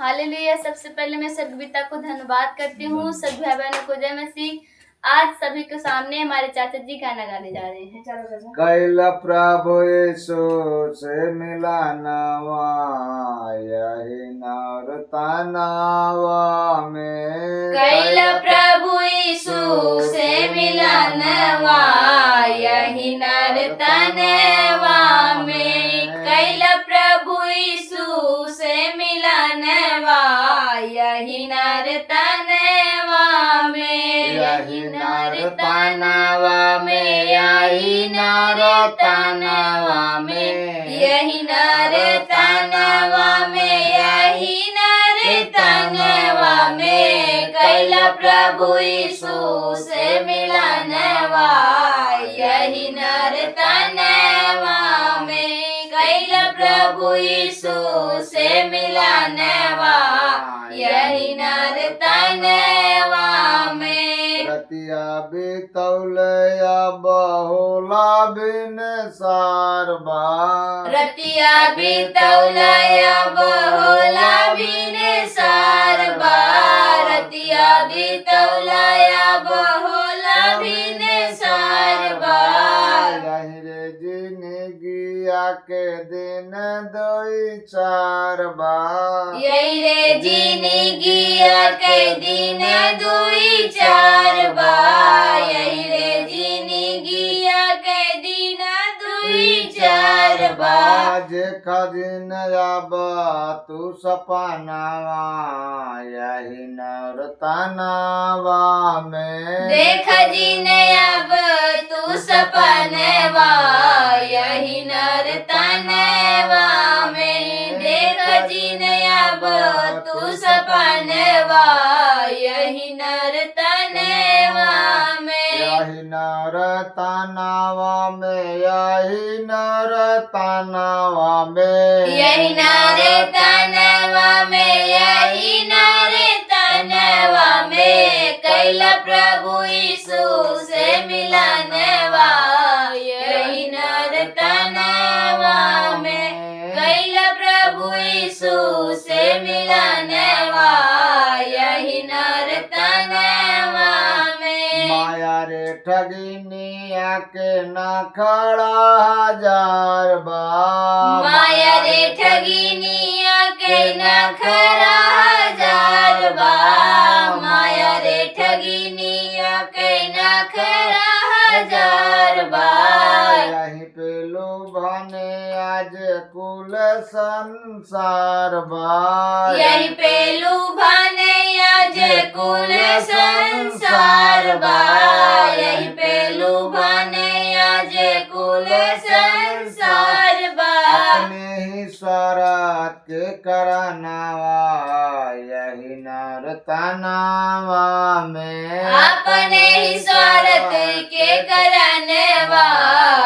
Hallelujah. सबसे पहले मैं स्वर्गपिता को धन्यवाद करती हूँ। सभी भाई बहनों को जय मसीह। आज सभी के सामने हमारे चाचा जी गाना गाने जा रहे हैं। चलो चाचा। कैला प्रभु यीशु से मिलानवा, यही नरतनवा में। कैला प्रभु यीशु से मिलानवा, यही नरतनवा में। कैला प्रभु यीशु से मिलानवा, यही नरतनवा में। यही नरतनवा में, यही नरतनवा में, यही नरतनवा में, यही नरतनवा में। कैला प्रभु यीशु से मिलानवा, यही नरतनवा में। कैला प्रभु यीशु से मिलानवा, यही नरतनवा में। रतिया बितौलया बहुला बिन सारबा, रतिया बितौलया बहुला बिन सारबा। रतिया बितौलया बहुला बिन सारबा। यही रे जिंदगिया के दिन दोई चार बार, यही रे जिंदगिया के दिन दुई चार बार। यही रे जिंदगिया के दिन दुई चार बार। जे खजिन अब तू सपनावा, यही नरतनवा में। देख जिन अब तू सपनवा, यही नरतनवा में। देख जिन अब तू सपनवा, यही नरतनवा में। यही नरतनवा में, यही नरतनवा में, यही नरतनवा में, यही नरतनवा में। कैला प्रभु यीशु से मिलानवा, यही नरतनवा में। कैला प्रभु यीशु से मिलानवा, यही नरतनवा में। माया रे ठगिनिया के ना खड़ा हजार बार। माया रे ठगिनिया के नखरा हजार बा। माया रे ठगिनिया के नखरा हजार बा। यही पे लोभाने आज कुल संसार बा। यही पे लुभाने आज कुल संसार बा। यही पे लुभाने आज कुल संसार बा। अपने ही स्वार्थ के करनावा, यही नरतनवा में। अपने ही स्वार्थ के करनवा,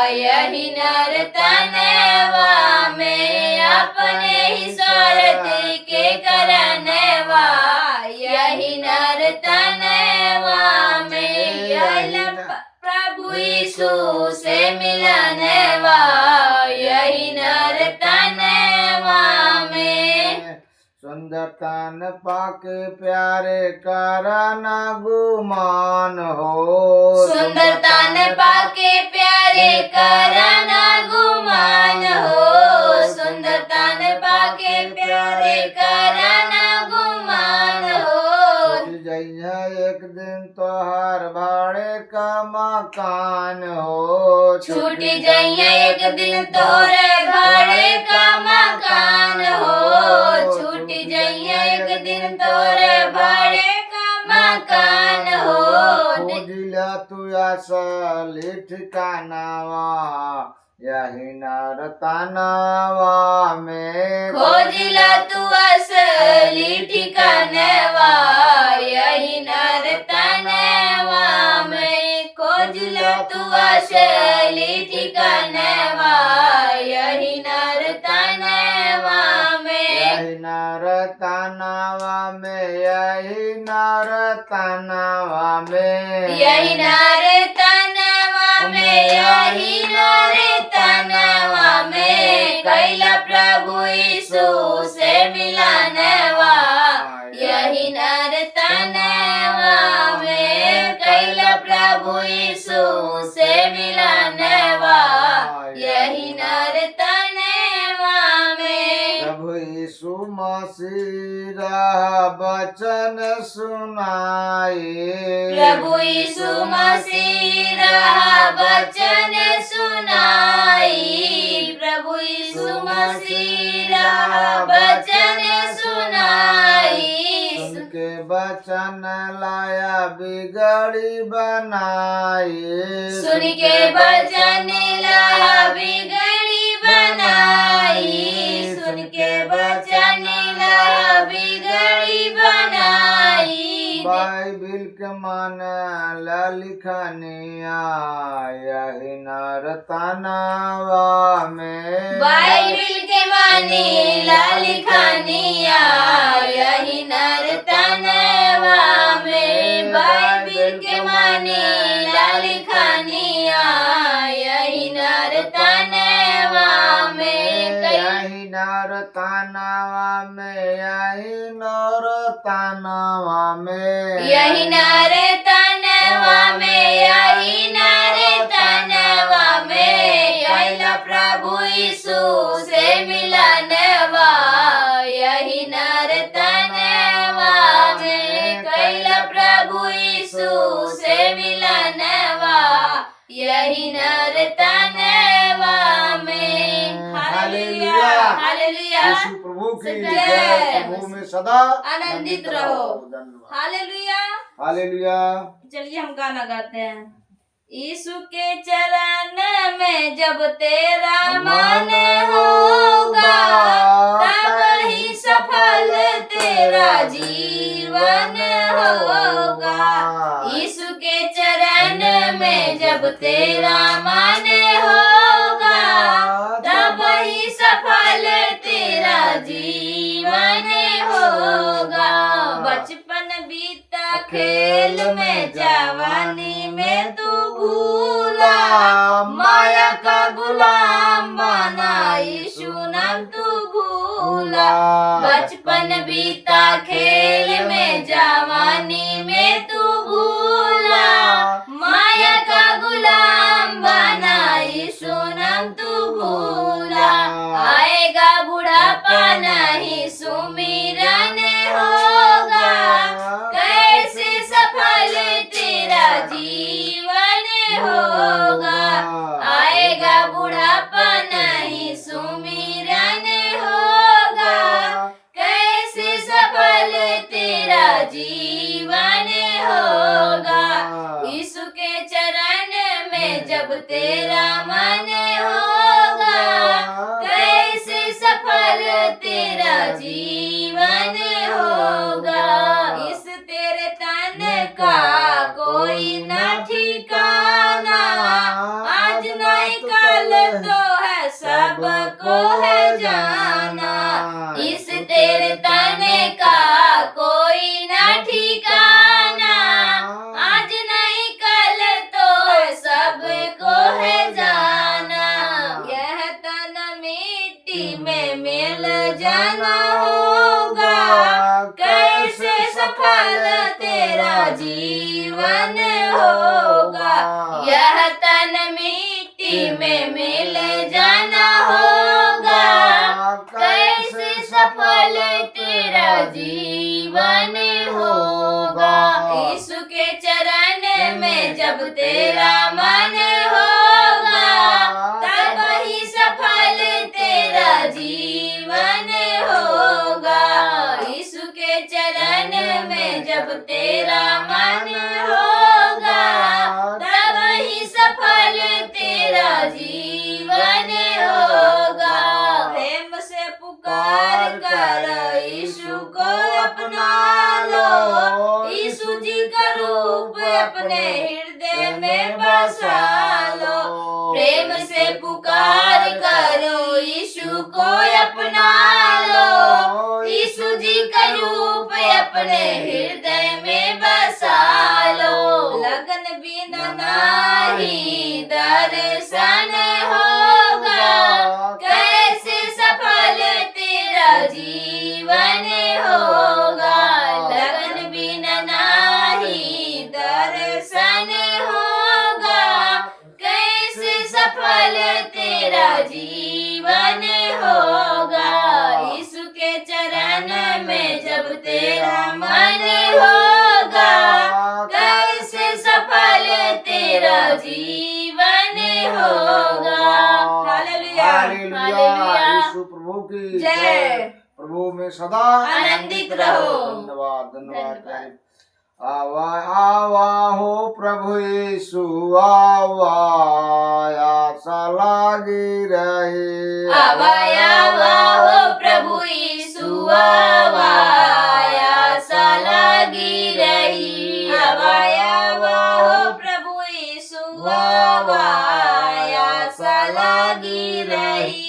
यही नरतनवा में। अपने ही स्वार्थ के करनवा, यही नरतनवा में। कैला प्रभु यीशु से मिलानवा, यही नरतनवा में। सुंदरतन पाके प्यारे करना गुमान हो। सुंदरता न पाके प्यारे करना गुमान हो। सुंदरता न पाके प्यारे करना गुमान हो। छूट जइहा एक दिन तोहार भाड़े का मकान हो। छूट जाइए एक दिन तोरे भाड़े का मकान हो। छूट जाइए एक दिन तोरे भाड़े का मकान हो। खोजिला तू असली ठिकानावा, यही नरतनवा में। खोजिला तू असली ठिकानवा, यही नरतनवा में। खोजिला तू असली ठिकानवा, यही नरतनवा में। यही नरतनवा में, यही नरतनवा में, यही नरतनवा में, यही नरतनवा में। कैला प्रभु यीशु से मिलानवा, मसीह वचन सुनाए। प्रभु यीशु मसीह वचन सुनाई। प्रभु यीशु मसीह वचन सुनाई। सुन के वचन लाया बिगड़ी बनाए। सुन के वचन लाया बिगड़ी बनाई। सुन के वचन लाया बिगड़ी बनाई। बाइबिल के माने ला लिखनिया यही नरतनवा में। बाइबिल के माने ला लिखनिया यही नरतनवा में। बाइबिल के माने ला लिखनिया यही नरतनवा में। यही नरतनवा में। यही नरतनवा में। यही नरतनवा में। यही नरतनवा में। कैला प्रभु यीशु से मिलनवा यही नरतनवा में। कैला प्रभु यीशु से मिलनवा यही नरतनवा में। Hallelujah hallelujah. यीशु प्रभु की जय। जय। प्रभु में सदा आनंदित रहो। धन्यवाद। हालेलुया। हालेलुया। चलिए हम गाना गाते हैं। यीशु के चरण में जब तेरा मन होगा तब ही सफल तेरा जीवन होगा। यीशु के चरण में जब तेरा मन होगा तब ही सफल तेरा जीवन होगा। बचपन बीता खेल में जवानी में तू भूला माया का गुलाम बना यीशु नाम तू भूला। बचपन बीता खेल में जवानी में तू भूला माया का गुलाम बना यीशु नाम तू भूला। आएगा बुढ़ापा नहीं सुमिरन होगा कैसे सफल तेरा जीवन होगा। आएगा बुढ़ापा नहीं सुमिरन होगा कैसे सफल तेरा जीवन होगा। यीशु के चरण में जब तेरा मन होगा कैसे सफल तेरा जीवन होगा। इस तेरे तन का कोई न ठिकाना आज नहीं कल तो है सबको है जाना। इस तेरे तन का कोई न ठिकाना आज नहीं कल तो है सबको है जाना। यह तन मिट्टी में मिल जाना होगा कैसे सफल तेरा जीवन होगा। यह तन मिट्टी में मिल जाना होगा कैसे सफल तेरा जीवन होगा। यीशु के चरण में जब तेरा मन होगा तब ही सफल तेरा जीवन होगा। यीशु के चरण में जब तेरा मन होगा तब ही सफल तेरा जीवन होगा। प्रेम से पुकार कर यीशु को अपना लो। यीशु जी का रूप अपने हृदय में बसा लो। प्रेम से पुकार करो यीशु को अपना लो। यीशु जी का रूप अपने हृदय में बसा लो। लगन बिना नहीं दर्शन होगा कैसे सफल तेरा जीवन होगा। लगन बिना नहीं दर्शन होगा कैसे सफल तेरा जीवन होगा। यीशु के चरण तेरा मन होगा, कैसे सफल तेरा जीवन होगा। Hallelujah, hallelujah. यीशु प्रभु की जय। प्रभु में सदा आनंदित रहो। धन्यवाद धन्यवाद। धन्यवाद। आवा आवा हो प्रभु यीशु आवा, आशा लागी रहे। आवा आवा हो प्रभु यीशु आवा, आशा लागी रही। आवा आवा हो प्रभु यीशु आवा, आशा लागी रही।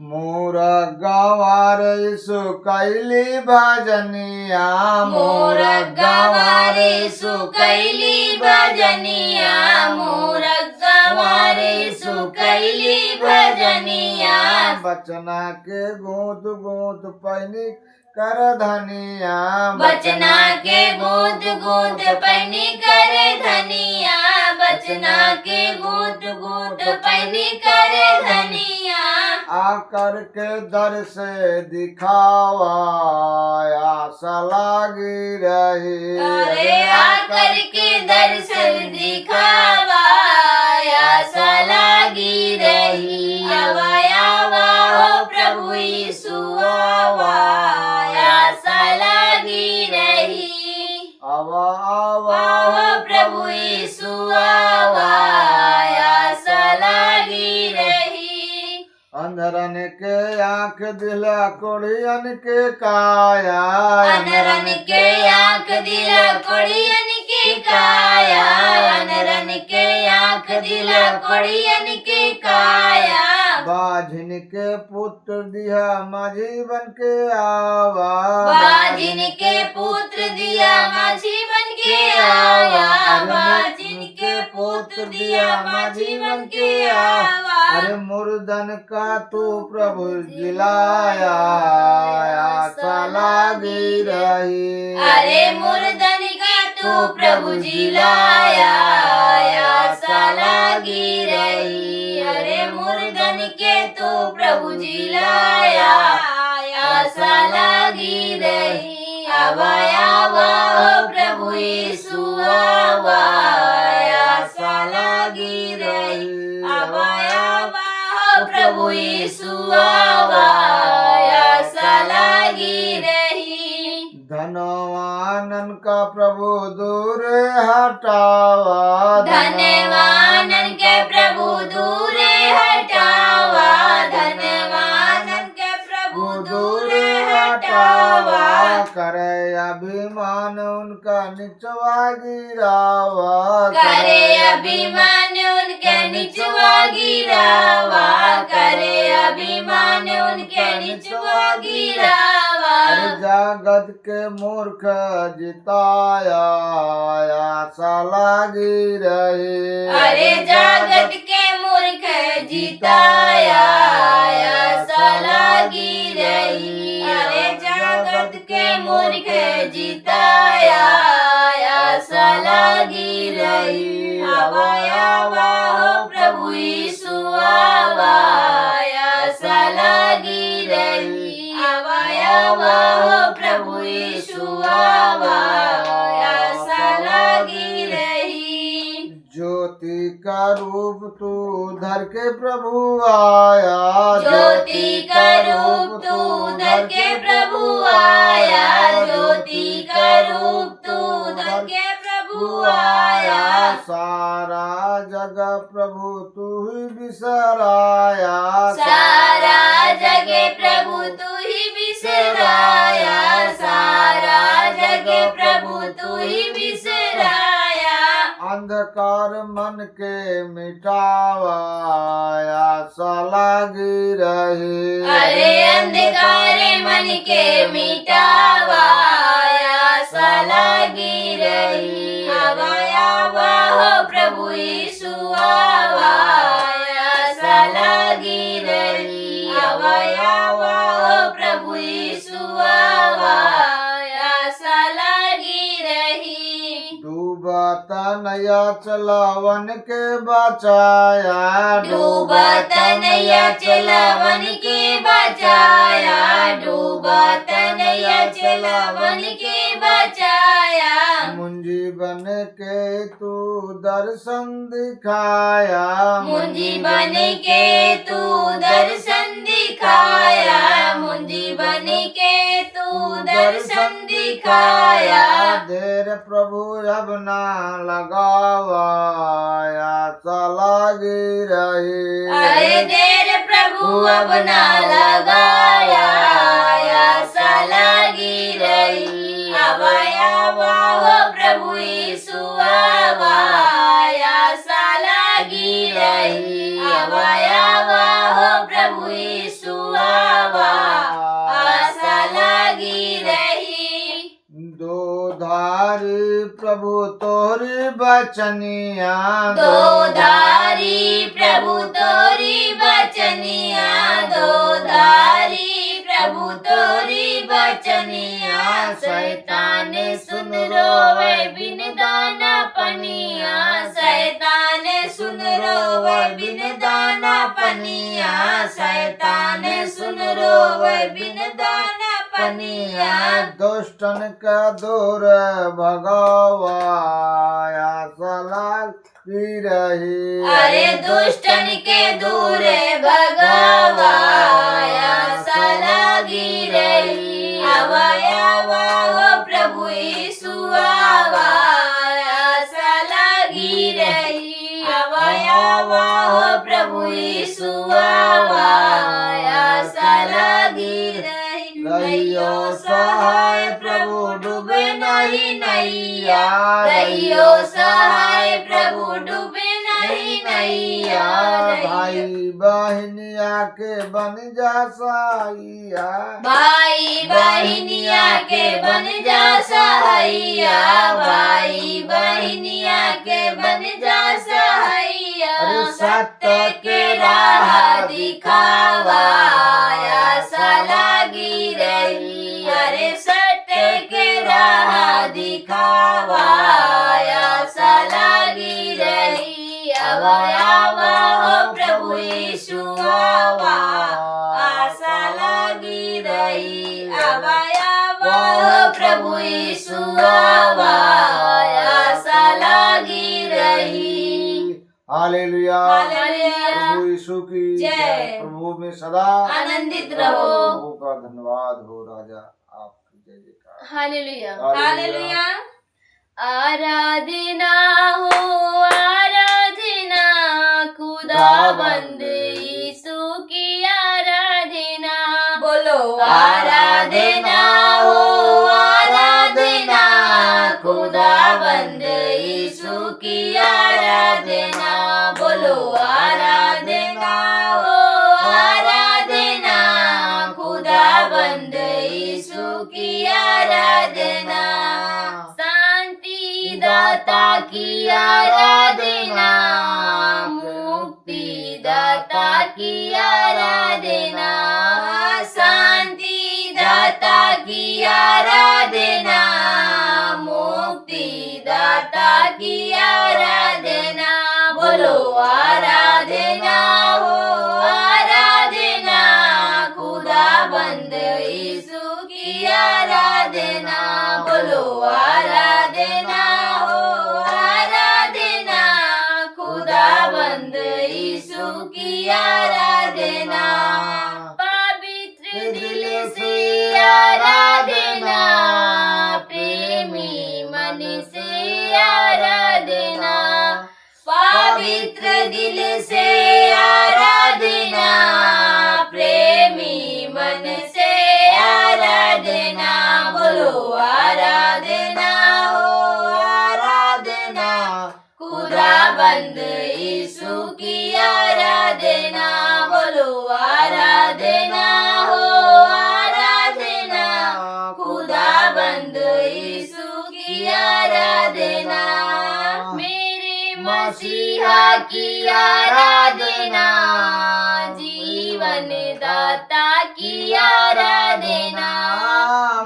मोर गवार यीशु कैली भजनिया, मोर गवारे सुकैली भजनिया, मोर गवारे सुकैली भजनिया। बचना के गोद गोद पैनी कर धनिया, बचना के गोद गोद पहनी करे धनिया, बचना के गोद गोद पहनी करे धनिया। आकर के दर से दिखावा, आशा लागी रही। अरे आकर के दर्शन दिखावा, आशा लागी रही। आवा आवा हो प्रभु यीशु आवा, आशा लागी रही। आवा आवा हो प्रभु यीशु आवा, आशा लागी रही। अंधरन के आँख दिला कोड़ियन के काया, अनरन के आँख दिला कोड़ियन के काया, अनरन के आँख दिला कोड़ियन के काया। बाझिन के पुत्र दिया माझी बन के आवा, बाजिन के पुत्र दिया माझी बन के आवा, बाजिन के पुत्र दिया माझी बन के आवा। अरे मुर्दन का तू प्रभु जिलाया, आशा लागी रही। अरे मुर्दन का तू प्रभु जिलाया, आशा लागी रही। अरे मुर्दन के तू प्रभु जिलाया, आशा लागी रही। आवा आवा हो प्रभु यीशु आवा, आशा लागी रही। आवा आवा हो प्रभु यीशु आवा, आशा लागी रही। धनवानन का प्रभु दूर हटावा, धनवानन के प्रभु दूर हटावा, धनवानन के प्रभु दूर हटावा। करे अभिमान उनका निचवा गिरावा, करे अभिमान उनके निचवा गिरावा, करे अभिमान उनके निचवा गिरावा। अरे जागत के मूर्ख जिताया, आशा लागी रही। अरे जागत के मूर्ख जिताया, आशा लागी रही। अरे जागत के मूर्ख जिताया, आशा लागी रही। आवा आवा हो प्रभु यीशु आवा, आशा लागी रही। आवा आवा हो प्रभु यीशु आवा, आशा लागी रही। ज्योति का रूप तू धर के प्रभु आया, ज्योति का रूप तू धर के प्रभु आया, ज्योति का रूप तू धर के प्रभु आया। सारा जग प्रभु तू ही बिसराया, सारा जगे प्रभु तू ही बिसराया, सारा जगे प्रभु तू ही बिसराया। अंधकार मन के मिटावा, आशा लागी रही। अरे अंधकार मन के मिटावा, आशा लागी रही। आवा आवा हो प्रभु यीशु आवा, आशा लागी रही। आवा आवा हो प्रभु यीशु आवा, आशा लागी रही। डूब डूबा तनया चला वन के बचाया, डूबा तनया चला वन के बचाया, डूबा तनया चला वन के बचाया। मुंजी बन के तू दर्शन दिखाया, मुंजी बन के तू दर्शन दिखाया, मुंजी बन के तू दर्शन दिखाया। देर प्रभु अब ना लगावा, आशा लगी रही। अरे देर प्रभु अब ना लगाया, आशा लगी रही। आवाया वाह प्रभु यीशु आवाया, आशा लगी रही। आवाया वाह प्रभु यीशु आवाया, आशा लगी रही। दो धारी प्रभु तोरी बचनिया, दो धारी प्रभु तोरी बचनिया, दो धारी प्रभु तोरी बचनिया। शैतान सुन रोवे बिन दाना पनिया, शैतान सुन रोवे बिन दाना पनिया, शैतान सुन रोवे बिन दाना पनिया। दुष्टन का दूर भगावा, आशा लगी रही। अरे दुष्टन के दूर भगावा, आशा लगी रही। आवाया वाह प्रभु यीशु आवाया, आशा लगी रही। आवाया वाह प्रभु यीशु आवाया, आशा लगी रही। रहियो सहाय प्रभु डूबे नहीं नैया, रहियो सहाय प्रभु डूबे नहीं नैया। भाई बहनिया के बन जा सहाइया, भाई बहनिया के बन जा सहाइया, भाई बहनिया के बन जा सहाइया। अरे सत्य के राह दिखावा, आशा लगी रही। अरे सत्य के राह दिखावा, आशा लगी रही। आवाया वाह प्रभु यीशु आवा, आशा लगी रही। आवाया वाह प्रभु यीशु आवा, आशा लगी रही। हालेलुया। हालेलुया। प्रभु यीशु की जय। प्रभु में सदा आनंदित रहो। प्रभु का धन्यवाद हो राजा, आपकी जय जयकार। हालेलुया। हालेलुया। आराधना हो आराधना, खुदाबंद यीशु की आराधना। बोलो आराधना हो आराधना, खुदाबंद यीशु की आराधना। बोलो आराधना हो आराधना, खुदाबंद यीशु की आराधना। शांति दाता की आराधना, मुक्ति दाता की आराधना। शांति दाता की आराधना, मुक्ति दाता की आराधना। बोलो आराधना हो आराधना, खुदाबंद यीशु की आराधना। बोलो आराधना हो आराधना, खुदाबंद यीशु की आराधना। पवित्र दिल से आराधना, प्रेमी मन से आराधना। पवित्र दिल से आराधना, प्रेमी मन से आराधना। बोलो आराधना हो आराधना, खुदाबंद यीशु की आराधना। बोलो आराधना हो आराधना, खुदाबंद यीशु की आराधना। मेरे मसीहा की आराधना, जीवन दाता की आराधना।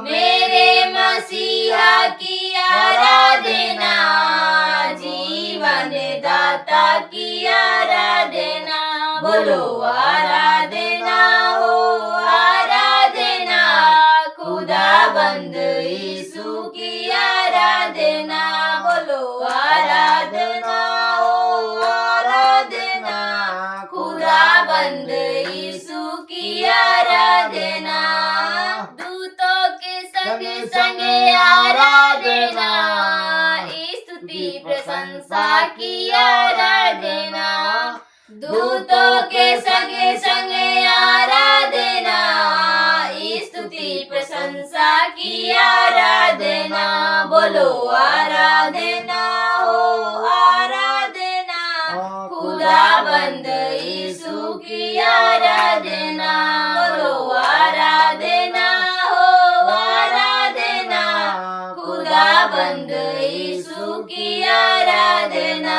मेरे मसीहा की आराधना, की आराधना, बोलो आराधना हो आराधना, खुदाबंद यीशु की आराधना, बोलो आराधना हो आराधना, खुदाबंद यीशु की आराधना, दूतों के संग संग आराधना, स्तुति प्रशंसा की आराधना, दूतों के संग संग आराधना, स्तुति प्रशंसा की आराधना, बोलो आराधना हो आराधना, खुदाबंद यीशु की आराधना, बोलो आराधना हो आराधना, खुदाबंद यीशु की आराधना।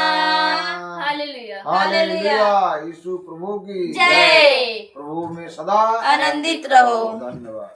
Hallelujah hallelujah. यीशु प्रभु की जय। प्रभु में सदा आनंदित रहो। धन्यवाद।